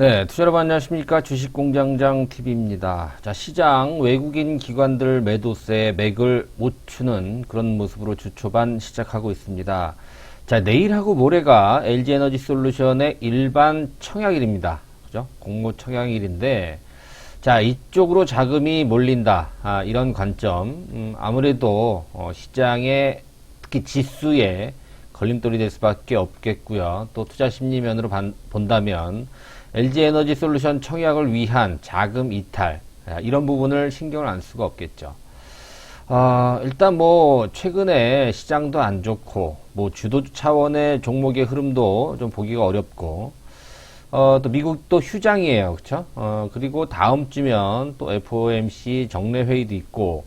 네, 투자 여러분 안녕하십니까. 주식공장장 TV입니다. 자, 시장 외국인 기관들 매도세에 맥을 못 추는 그런 모습으로 주 초반 시작하고 있습니다. 자, 내일하고 모레가 LG에너지솔루션의 일반 청약일입니다. 그죠? 공모 청약일인데, 자, 이쪽으로 자금이 몰린다. 이런 관점. 아무래도 시장의 특히 지수에 걸림돌이 될 수밖에 없겠고요. 또 투자 심리면으로 본다면 LG에너지솔루션 청약을 위한 자금 이탈, 이런 부분을 신경을 안 수가 없겠죠. 일단 뭐 최근에 시장도 안 좋고 뭐 주도 차원의 종목의 흐름도 좀 보기가 어렵고, 또 미국도 휴장이에요. 그쵸? 그리고 다음 주면 또 FOMC 정례 회의도 있고,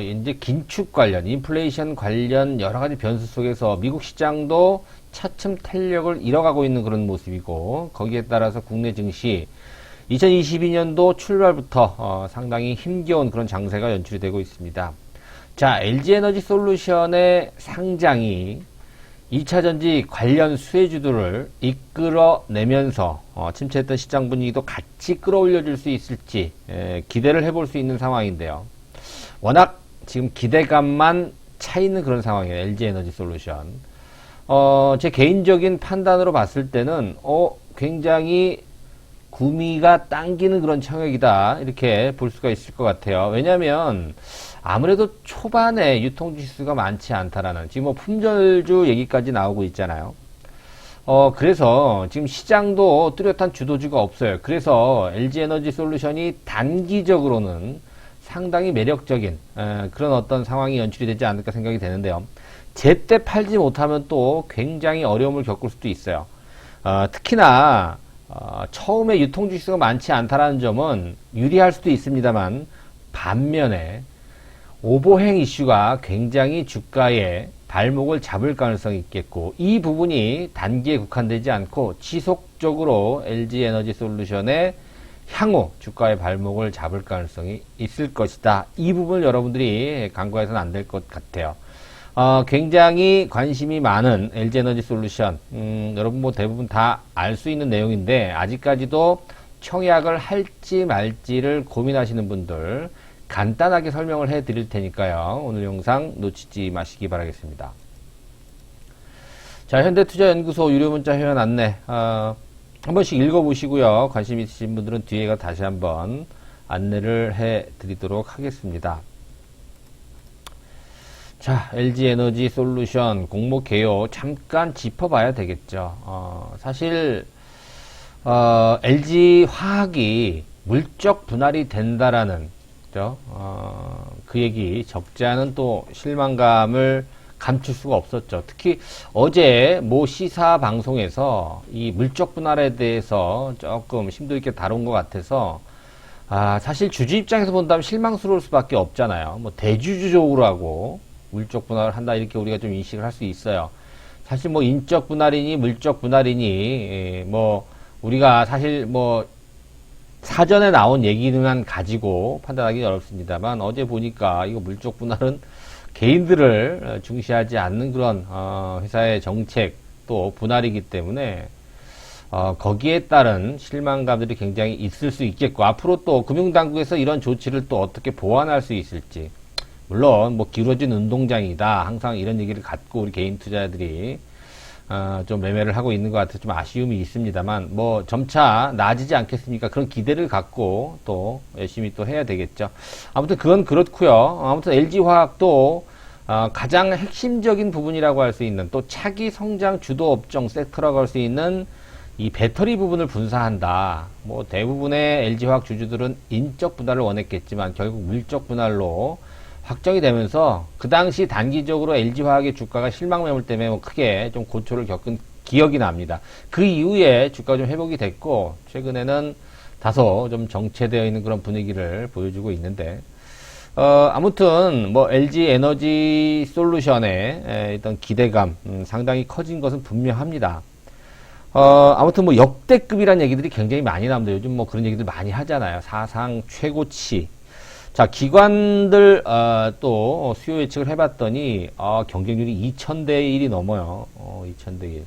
이제 긴축 관련, 인플레이션 관련 여러 가지 변수 속에서 미국 시장도 차츰 탄력을 잃어가고 있는 그런 모습이고, 거기에 따라서 국내 증시 2022년도 출발부터 상당히 힘겨운 그런 장세가 연출이 되고 있습니다. 자, LG에너지솔루션의 상장이 2차전지 관련 수혜주들을 이끌어내면서 침체했던 시장 분위기도 같이 끌어올려줄 수 있을지 기대를 해볼 수 있는 상황인데요. 워낙 지금 기대감만 차 있는 그런 상황이에요. LG에너지솔루션. 제 개인적인 판단으로 봤을 때는 굉장히 구미가 당기는 그런 청약이다, 이렇게 볼 수가 있을 것 같아요. 왜냐하면 아무래도 초반에 유통지수가 많지 않다라는, 지금 뭐 품절주 얘기까지 나오고 있잖아요. 그래서 지금 시장도 뚜렷한 주도주가 없어요. 그래서 LG에너지솔루션이 단기적으로는 상당히 매력적인 그런 어떤 상황이 연출이 되지 않을까 생각이 되는데요. 제때 팔지 못하면 또 굉장히 어려움을 겪을 수도 있어요. 특히나 처음에 유통지수가 많지 않다라는 점은 유리할 수도 있습니다만, 반면에 오버행 이슈가 굉장히 주가의 발목을 잡을 가능성이 있겠고, 이 부분이 단기에 국한되지 않고 지속적으로 LG에너지솔루션의 향후 주가의 발목을 잡을 가능성이 있을 것이다. 이 부분을 여러분들이 간과해서는 안 될 것 같아요. 굉장히 관심이 많은 LG에너지솔루션, 여러분 뭐 대부분 다 알 수 있는 내용인데, 아직까지도 청약을 할지 말지를 고민하시는 분들 간단하게 설명을 해 드릴 테니까요. 오늘 영상 놓치지 마시기 바라겠습니다. 자, 현대투자연구소 유료문자 회원 안내 한 번씩 읽어보시고요. 관심 있으신 분들은 뒤에가 다시 한번 안내를 해 드리도록 하겠습니다. 자, LG에너지솔루션 공모 개요 잠깐 짚어봐야 되겠죠. 사실 LG화학이 물적 분할이 된다라는, 그죠? 그 얘기 적지 않은 또 실망감을 감출 수가 없었죠. 특히 어제 모 시사 방송에서 이 물적 분할에 대해서 조금 심도 있게 다룬 것 같아서, 사실 주주 입장에서 본다면 실망스러울 수밖에 없잖아요. 뭐 대주주적으로 하고 물적 분할을 한다, 이렇게 우리가 좀 인식을 할 수 있어요. 사실 뭐 인적 분할이니 물적 분할이니 뭐 우리가 사실 뭐 사전에 나온 얘기만 가지고 판단하기 어렵습니다만, 어제 보니까 이거 물적 분할은 개인들을 중시하지 않는 그런 회사의 정책 또 분할이기 때문에 거기에 따른 실망감들이 굉장히 있을 수 있겠고, 앞으로 또 금융당국에서 이런 조치를 또 어떻게 보완할 수 있을지, 물론 뭐 기울어진 운동장이다, 항상 이런 얘기를 갖고 우리 개인 투자자들이 좀 매매를 하고 있는 것 같아서 좀 아쉬움이 있습니다만, 뭐 점차 나아지지 않겠습니까? 그런 기대를 갖고 또 열심히 또 해야 되겠죠. 아무튼 그건 그렇고요. 아무튼 LG화학도 가장 핵심적인 부분이라고 할 수 있는, 또 차기 성장 주도 업종 섹터라고 할 수 있는 이 배터리 부분을 분사한다. 뭐 대부분의 LG화학 주주들은 인적 분할을 원했겠지만 결국 물적 분할로 확정이 되면서, 그 당시 단기적으로 LG화학의 주가가 실망 매물 때문에 뭐 크게 좀 고초를 겪은 기억이 납니다. 그 이후에 주가가 좀 회복이 됐고, 최근에는 다소 좀 정체되어 있는 그런 분위기를 보여주고 있는데, 아무튼 뭐 LG에너지솔루션의 어떤 기대감 상당히 커진 것은 분명합니다. 아무튼 뭐 역대급이라는 얘기들이 굉장히 많이 나옵니다. 요즘 뭐 그런 얘기들 많이 하잖아요. 사상 최고치. 자, 기관들 또 수요 예측을 해봤더니 경쟁률이 2000대 1이 넘어요. 2000대 1.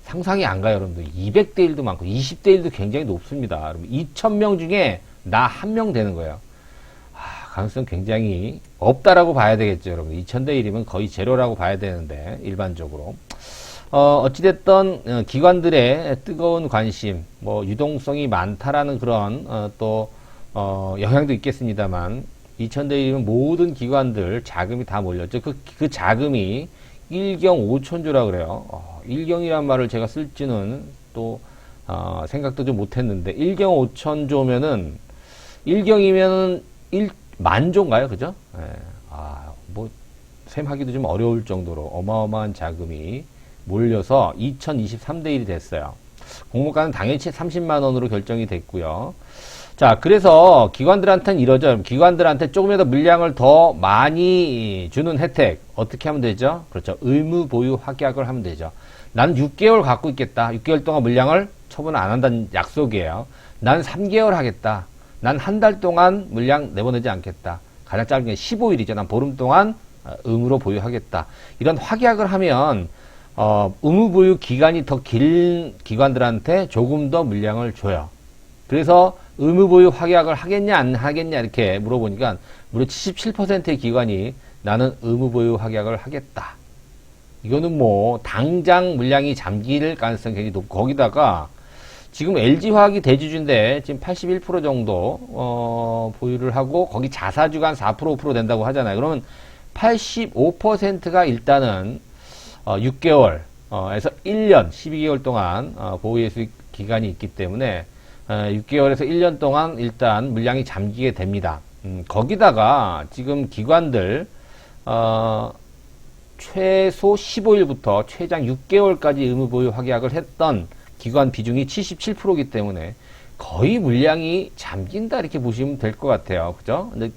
상상이 안 가요, 여러분들. 200대 1도 많고 20대 1도 굉장히 높습니다. 여러분 2,000명 중에 나 한 명 되는 거예요. 가능성 굉장히 없다라고 봐야 되겠죠, 여러분. 2000대 1이면 거의 제로라고 봐야 되는데, 일반적으로. 어찌됐든, 기관들의 뜨거운 관심, 뭐, 유동성이 많다라는 그런, 영향도 있겠습니다만, 2000대 1이면 모든 기관들 자금이 다 몰렸죠. 그 자금이 1경 5천조라 그래요. 1경이란 말을 제가 쓸지는 또, 생각도 좀 못했는데, 1경 5천조면은, 1경이면은 1만조인가요? 그죠? 예. 셈하기도 좀 어려울 정도로 어마어마한 자금이 몰려서 2023대 1이 됐어요. 공모가는 당연히 30만원으로 결정이 됐고요. 자, 그래서 기관들한테는 이러죠. 기관들한테 조금이라도 물량을 더 많이 주는 혜택. 어떻게 하면 되죠? 그렇죠. 의무 보유 확약을 하면 되죠. 나는 6개월 갖고 있겠다. 6개월 동안 물량을 처분 안 한다는 약속이에요. 나는 3개월 하겠다. 난 한 달 동안 물량 내보내지 않겠다. 가장 짧은 게 15일이죠. 난 보름 동안 의무로 보유하겠다. 이런 확약을 하면 의무 보유 기간이 더 긴 기관들한테 조금 더 물량을 줘요. 그래서 의무 보유 확약을 하겠냐 안 하겠냐 이렇게 물어보니까 무려 77%의 기관이 나는 의무 보유 확약을 하겠다. 이거는 뭐 당장 물량이 잠길 가능성이 굉장히 높고, 거기다가 지금 LG화학이 대주주인데 지금 81% 정도 보유를 하고, 거기 자사주가 한 4% 5% 된다고 하잖아요. 그러면 85%가 일단은 6개월 에서 1년 12개월 동안 보유의 수익 기간이 있기 때문에 6개월에서 1년 동안 일단 물량이 잠기게 됩니다. 거기다가 지금 기관들 최소 15일부터 최장 6개월까지 의무 보유 확약을 했던 기관 비중이 77%이기 때문에 거의 물량이 잠긴다 이렇게 보시면 될 것 같아요. 그죠? 근데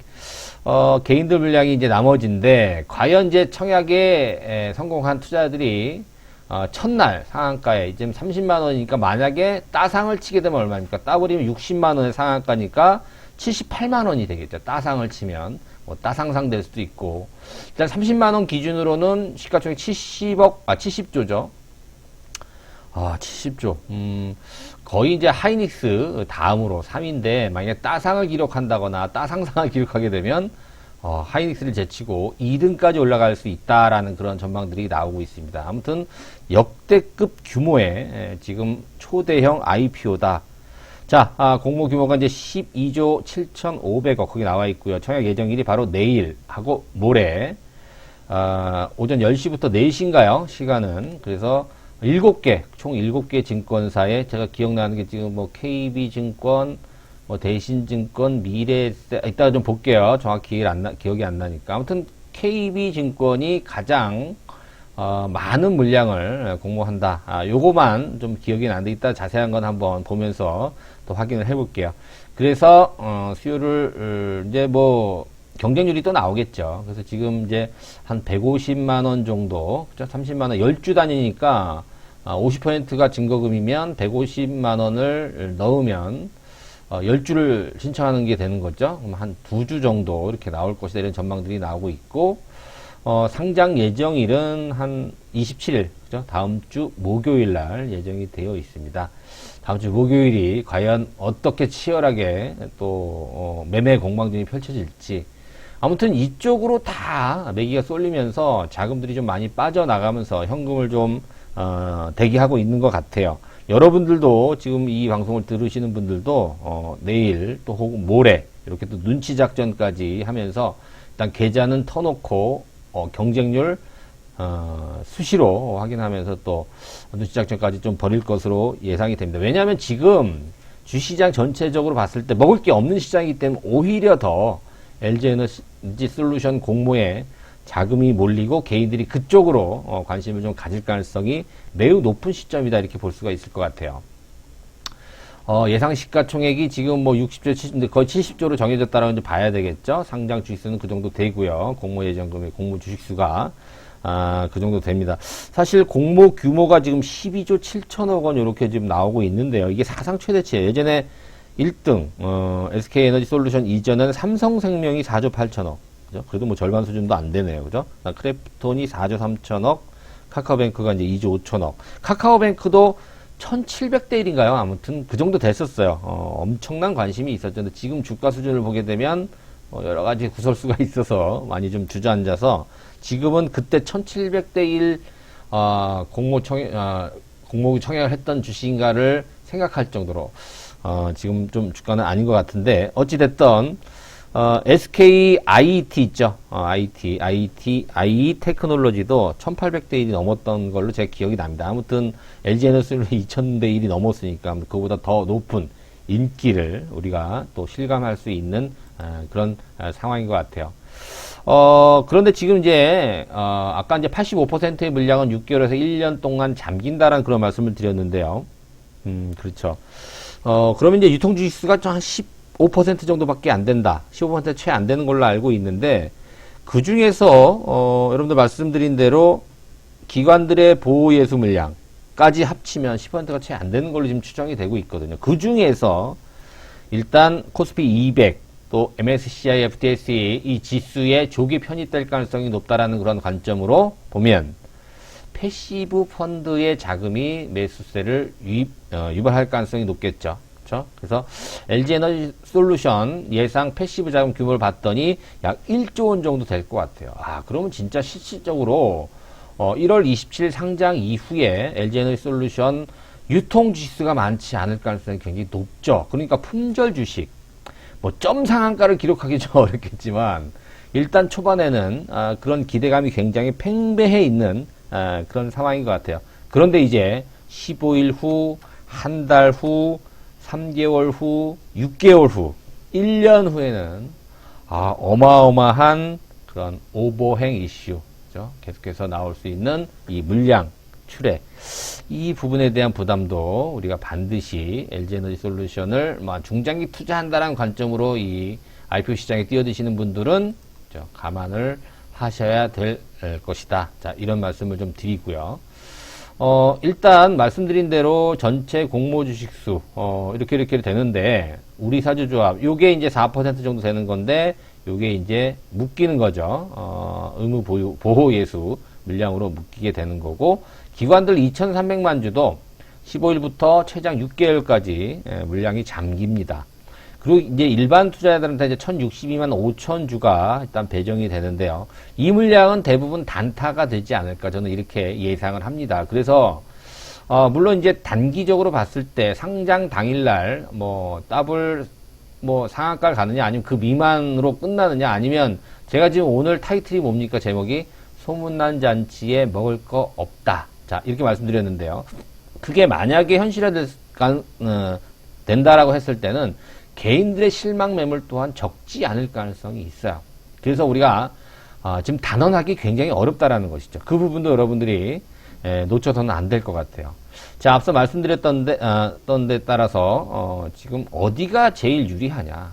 개인들 물량이 이제 나머지인데, 과연 이제 청약에 성공한 투자들이 첫날 상한가에 이제 30만 원이니까 만약에 따상을 치게 되면 얼마입니까? 따버리면 60만 원의 상한가니까 78만 원이 되겠죠. 따상을 치면 뭐 따상상 될 수도 있고, 일단 30만 원 기준으로는 시가총액 70조죠. 70조. 거의 이제 하이닉스 다음으로 3위인데, 만약에 따상을 기록한다거나 따상상을 기록하게 되면, 하이닉스를 제치고 2등까지 올라갈 수 있다라는 그런 전망들이 나오고 있습니다. 아무튼, 역대급 규모의 지금 초대형 IPO다. 자, 공모 규모가 이제 12조 7,500억 거기 나와 있고요. 청약 예정일이 바로 내일하고 모레, 오전 10시부터 4시인가요? 시간은. 그래서, 총 7개 증권사에 제가 기억나는 게 지금 뭐 KB증권, 뭐 대신증권, 이따가 좀 볼게요. 정확히 기억이 안 나니까. 아무튼 KB증권이 가장 많은 물량을 공모한다. 요거만 좀 기억이 나는데 이따 자세한 건 한번 보면서 또 확인을 해볼게요. 그래서 수요를 이제 뭐 경쟁률이 또 나오겠죠. 그래서 지금 이제 한 150만 원 정도, 그죠? 30만 원, 10주 단위니까 50%가 증거금이면 150만 원을 넣으면 10주를 신청하는 게 되는 거죠. 그럼 한 2주 정도 이렇게 나올 것이다, 이런 전망들이 나오고 있고, 상장 예정일은 한 27일, 그죠? 다음 주 목요일 날 예정이 되어 있습니다. 다음 주 목요일이 과연 어떻게 치열하게 또 매매 공방전이 펼쳐질지, 아무튼 이쪽으로 다 매기가 쏠리면서 자금들이 좀 많이 빠져나가면서 현금을 좀 대기하고 있는 것 같아요. 여러분들도 지금 이 방송을 들으시는 분들도 내일 또 혹은 모레 이렇게 또 눈치 작전까지 하면서 일단 계좌는 터놓고 경쟁률 수시로 확인하면서 또 눈치 작전까지 좀 벌일 것으로 예상이 됩니다. 왜냐하면 지금 주시장 전체적으로 봤을 때 먹을 게 없는 시장이기 때문에 오히려 더 LG에너지 솔루션 공모에 자금이 몰리고 개인들이 그쪽으로 관심을 좀 가질 가능성이 매우 높은 시점이다, 이렇게 볼 수가 있을 것 같아요. 예상 시가총액이 지금 뭐 60조, 70조, 거의 70조로 정해졌다라고 이제 봐야 되겠죠. 상장 주식수는 그 정도 되고요. 공모 예정금액, 공모 주식수가 그 정도 됩니다. 사실 공모 규모가 지금 12조 7천억 원 이렇게 지금 나오고 있는데요. 이게 사상 최대치예요. 예전에 1등 SK에너지 솔루션 이전에는 삼성생명이 4조 8천억. 그죠? 그래도 뭐 절반 수준도 안 되네요. 그죠? 크래프톤이 4조 3천억, 카카오뱅크가 이제 2조 5천억. 카카오뱅크도 1700대 1인가요? 아무튼 그 정도 됐었어요. 엄청난 관심이 있었죠. 근데 지금 주가 수준을 보게 되면 여러 가지 구설수가 있어서 많이 좀 주저앉아서 지금은 그때 1700대 1 공모 청약을 했던 주식인가를 생각할 정도로 지금 좀 주가는 아닌 것 같은데 어찌됐든 SK IET 있죠. IE 테크놀로지도 1800대 1이 넘었던 걸로 제 기억이 납니다. 아무튼 LG에너지는 2000대 1이 넘었으니까 그보다 더 높은 인기를 우리가 또 실감할 수 있는 그런 상황인 것 같아요. 그런데 지금 이제 아까 이제 85%의 물량은 6개월에서 1년 동안 잠긴다라는 그런 말씀을 드렸는데요. 그렇죠. 그러면 이제 유통 주식수가 한 15% 정도밖에 안 된다. 15% 채 안 되는 걸로 알고 있는데, 그 중에서, 여러분들 말씀드린 대로 기관들의 보호예수 물량까지 합치면 10%가 채 안 되는 걸로 지금 추정이 되고 있거든요. 그 중에서 일단 코스피 200, 또 MSCI, FTSE 이 지수에 조기 편입될 가능성이 높다라는 그런 관점으로 보면 패시브 펀드의 자금이 매수세를 유발할 가능성이 높겠죠. 그렇죠? 그래서 LG에너지 솔루션 예상 패시브 자금 규모를 봤더니 약 1조 원 정도 될 것 같아요. 그러면 진짜 실질적으로 1월 27일 상장 이후에 LG에너지 솔루션 유통 지수가 많지 않을 가능성이 굉장히 높죠. 그러니까 품절 주식 점 상한가를 기록하기 좀 어렵겠지만 일단 초반에는 그런 기대감이 굉장히 팽배해 있는 그런 상황인 것 같아요. 그런데 이제 15일 후, 한 달 후, 3개월 후, 6개월 후, 1년 후에는 어마어마한 그런 오버행 이슈, 그죠? 계속해서 나올 수 있는 이 물량 출회, 이 부분에 대한 부담도 우리가 반드시 LG에너지 솔루션을 중장기 투자한다는 관점으로 이 IPO 시장에 뛰어드시는 분들은 감안을 하셔야 될 것이다. 자, 이런 말씀을 좀 드리고요. 일단 말씀드린 대로 전체 공모 주식수 이렇게 되는데 우리 사주조합 요게 이제 4% 정도 되는 건데 요게 이제 묶이는 거죠. 의무 보호 예수 물량으로 묶이게 되는 거고 기관들 2,300만 주도 15일부터 최장 6개월까지 물량이 잠깁니다. 그리고 이제 일반 투자자들한테 이제 1,062만 5천 주가 일단 배정이 되는데요. 이 물량은 대부분 단타가 되지 않을까 저는 이렇게 예상을 합니다. 그래서 물론 이제 단기적으로 봤을 때 상장 당일날 더블 상한가를 가느냐 아니면 그 미만으로 끝나느냐 아니면 제가 지금 오늘 타이틀이 뭡니까? 제목이 소문난 잔치에 먹을 거 없다. 자, 이렇게 말씀드렸는데요. 그게 만약에 된다라고 했을 때는 개인들의 실망 매물 또한 적지 않을 가능성이 있어요. 그래서 우리가 지금 단언하기 굉장히 어렵다라는 것이죠. 그 부분도 여러분들이 놓쳐서는 안 될 것 같아요. 자, 앞서 말씀드렸던 데 따라서 지금 어디가 제일 유리하냐.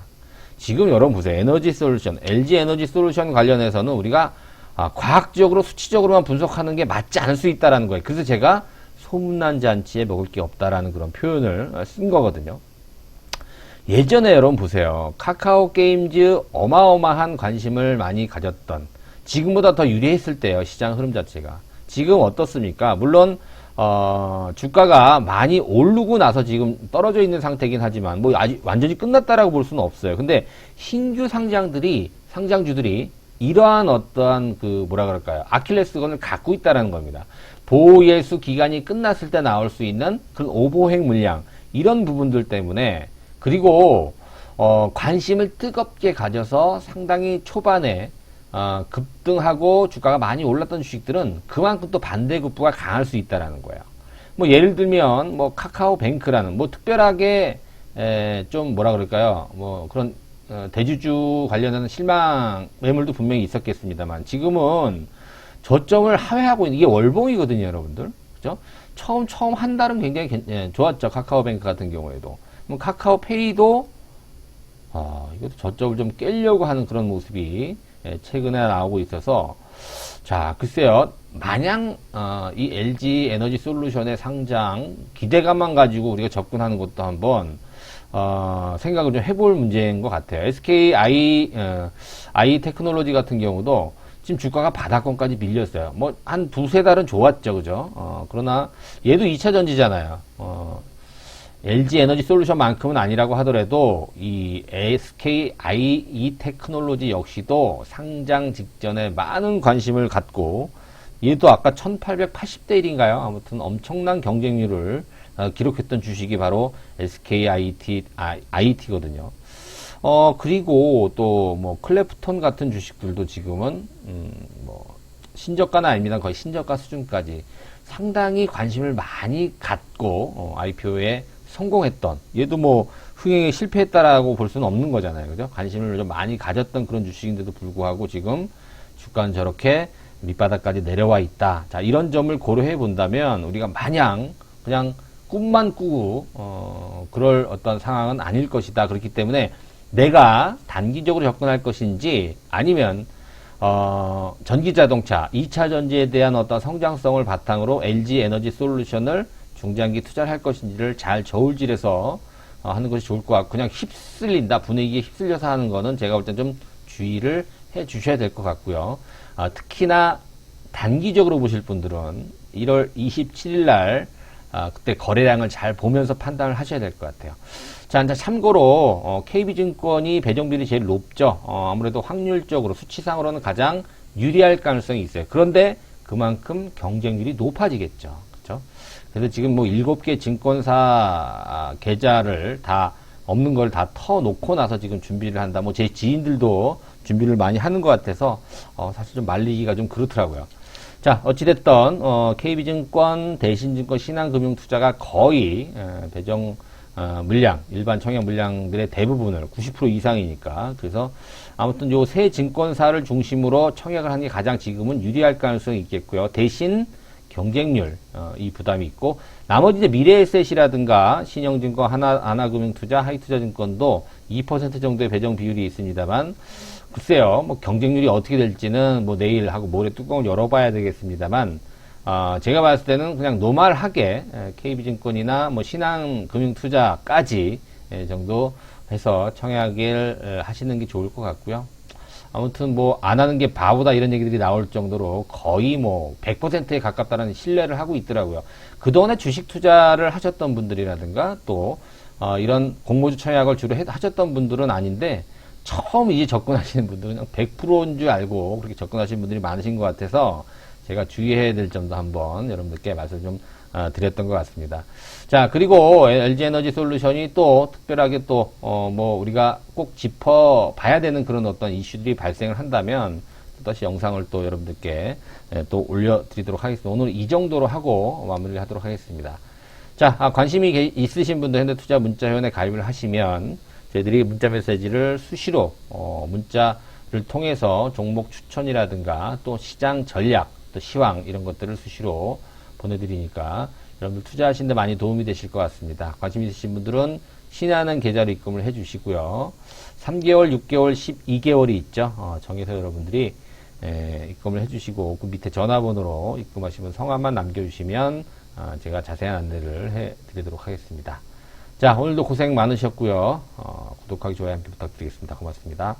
지금 여러분 보세요. 에너지 솔루션, LG 에너지 솔루션 관련해서는 우리가 과학적으로 수치적으로만 분석하는 게 맞지 않을 수 있다라는 거예요. 그래서 제가 소문난 잔치에 먹을 게 없다라는 그런 표현을 쓴 거거든요. 예전에 여러분 보세요. 카카오 게임즈 어마어마한 관심을 많이 가졌던 지금보다 더 유리했을 때요. 시장 흐름 자체가. 지금 어떻습니까? 물론 주가가 많이 오르고 나서 지금 떨어져 있는 상태이긴 하지만 아직 완전히 끝났다라고 볼 수는 없어요. 근데 신규 상장주들이 이러한 어떠한 아킬레스건을 갖고 있다라는 겁니다. 보호예수 기간이 끝났을 때 나올 수 있는 그런 오버행 물량 이런 부분들 때문에 그리고 관심을 뜨겁게 가져서 상당히 초반에 급등하고 주가가 많이 올랐던 주식들은 그만큼 또 반대급부가 강할 수 있다라는 거예요. 예를 들면 카카오뱅크라는 특별하게 좀 그런 대주주 관련한 실망 매물도 분명히 있었겠습니다만 지금은 저점을 하회하고 있는 이게 월봉이거든요, 여러분들. 그죠? 처음 한 달은 굉장히 좋았죠. 카카오뱅크 같은 경우에도. 카카오페이도 이것도 저점을 좀 깨려고 하는 그런 모습이 최근에 나오고 있어서 자, 글쎄요. 마냥 이 LG 에너지 솔루션의 상장 기대감만 가지고 우리가 접근하는 것도 한번 생각을 좀 해볼 문제인 것 같아요. SK I 테크놀로지 같은 경우도 지금 주가가 바닥권까지 밀렸어요. 뭐, 한 두세 달은 좋았죠. 그죠? 그러나, 얘도 2차 전지잖아요. LG 에너지 솔루션만큼은 아니라고 하더라도, 이 SKIE 테크놀로지 역시도 상장 직전에 많은 관심을 갖고, 얘도 아까 1880대 1인가요? 아무튼 엄청난 경쟁률을 기록했던 주식이 바로 SKIT거든요. 그리고 또 뭐 클래프톤 같은 주식들도 지금은 뭐 신저가는 아닙니다. 거의 신저가 수준까지 상당히 관심을 많이 갖고 IPO에 성공했던, 얘도 뭐 흥행에 실패했다라고 볼 수는 없는 거잖아요. 그죠? 관심을 좀 많이 가졌던 그런 주식인데도 불구하고 지금 주가는 저렇게 밑바닥까지 내려와 있다. 자, 이런 점을 고려해 본다면 우리가 마냥 그냥 꿈만 꾸고 그럴 어떤 상황은 아닐 것이다. 그렇기 때문에 내가 단기적으로 접근할 것인지, 아니면 전기자동차 2차 전지에 대한 어떤 성장성을 바탕으로 LG 에너지 솔루션을 중장기 투자를 할 것인지를 잘 저울질해서 하는 것이 좋을 것 같고, 그냥 휩쓸린다, 분위기에 휩쓸려서 하는 거는 제가 볼 땐 좀 주의를 해 주셔야 될 것 같고요. 특히나 단기적으로 보실 분들은 1월 27일 날 그때 거래량을 잘 보면서 판단을 하셔야 될 것 같아요. 자, 이제 참고로 KB증권이 배정비율이 제일 높죠. 아무래도 확률적으로 수치상으로는 가장 유리할 가능성이 있어요. 그런데 그만큼 경쟁률이 높아지겠죠. 그렇죠? 그래서 지금 뭐 7개 증권사 계좌를 다 없는 걸 다 터놓고 나서 지금 준비를 한다. 뭐 제 지인들도 준비를 많이 하는 것 같아서 사실 좀 말리기가 좀 그렇더라고요. 자, 어찌됐든 KB증권, 대신증권, 신한금융투자가 거의 배정 물량, 일반 청약 물량들의 대부분을 90% 이상이니까, 그래서 아무튼 요 세 증권사를 중심으로 청약을 하는 게 가장 지금은 유리할 가능성이 있겠고요. 대신 경쟁률 이 부담이 있고, 나머지 이제 미래에셋이라든가 신영증권, 하나금융투자, 하이투자증권도 2% 정도의 배정 비율이 있습니다만, 글쎄요, 뭐 경쟁률이 어떻게 될지는 뭐 내일 하고 모레 뚜껑을 열어봐야 되겠습니다만, 제가 봤을 때는 그냥 노멀하게 KB증권이나 뭐 신한금융투자까지 정도 해서 청약을 하시는 게 좋을 것 같고요. 아무튼 뭐 안 하는 게 바보다 이런 얘기들이 나올 정도로 거의 뭐 100%에 가깝다는 신뢰를 하고 있더라고요. 그동안에 주식 투자를 하셨던 분들이라든가 또 이런 공모주 청약을 주로 하셨던 분들은 아닌데, 처음 이제 접근하시는 분들은 그냥 100%인 줄 알고 그렇게 접근하시는 분들이 많으신 것 같아서 제가 주의해야 될 점도 한번 여러분들께 말씀을 좀 드렸던 것 같습니다. 자, 그리고 LG에너지 솔루션이 또 특별하게 또 뭐 우리가 꼭 짚어봐야 되는 그런 어떤 이슈들이 발생을 한다면 다시 영상을 또 여러분들께 또 올려드리도록 하겠습니다. 오늘 이 정도로 하고 마무리를 하도록 하겠습니다. 자, 관심이 있으신 분들 현대투자 문자회원에 가입을 하시면 저희들이 문자 메시지를 수시로 문자를 통해서 종목 추천이라든가 또 시장 전략, 또 시황 이런 것들을 수시로 보내드리니까 여러분들 투자하시는데 많이 도움이 되실 것 같습니다. 관심 있으신 분들은 신한은 계좌로 입금을 해주시고요. 3개월, 6개월, 12개월이 있죠. 정해서 여러분들이 입금을 해주시고 그 밑에 전화번호로 입금하시면 성함만 남겨주시면 제가 자세한 안내를 해드리도록 하겠습니다. 자, 오늘도 고생 많으셨고요. 구독하기, 좋아요 함께 부탁드리겠습니다. 고맙습니다.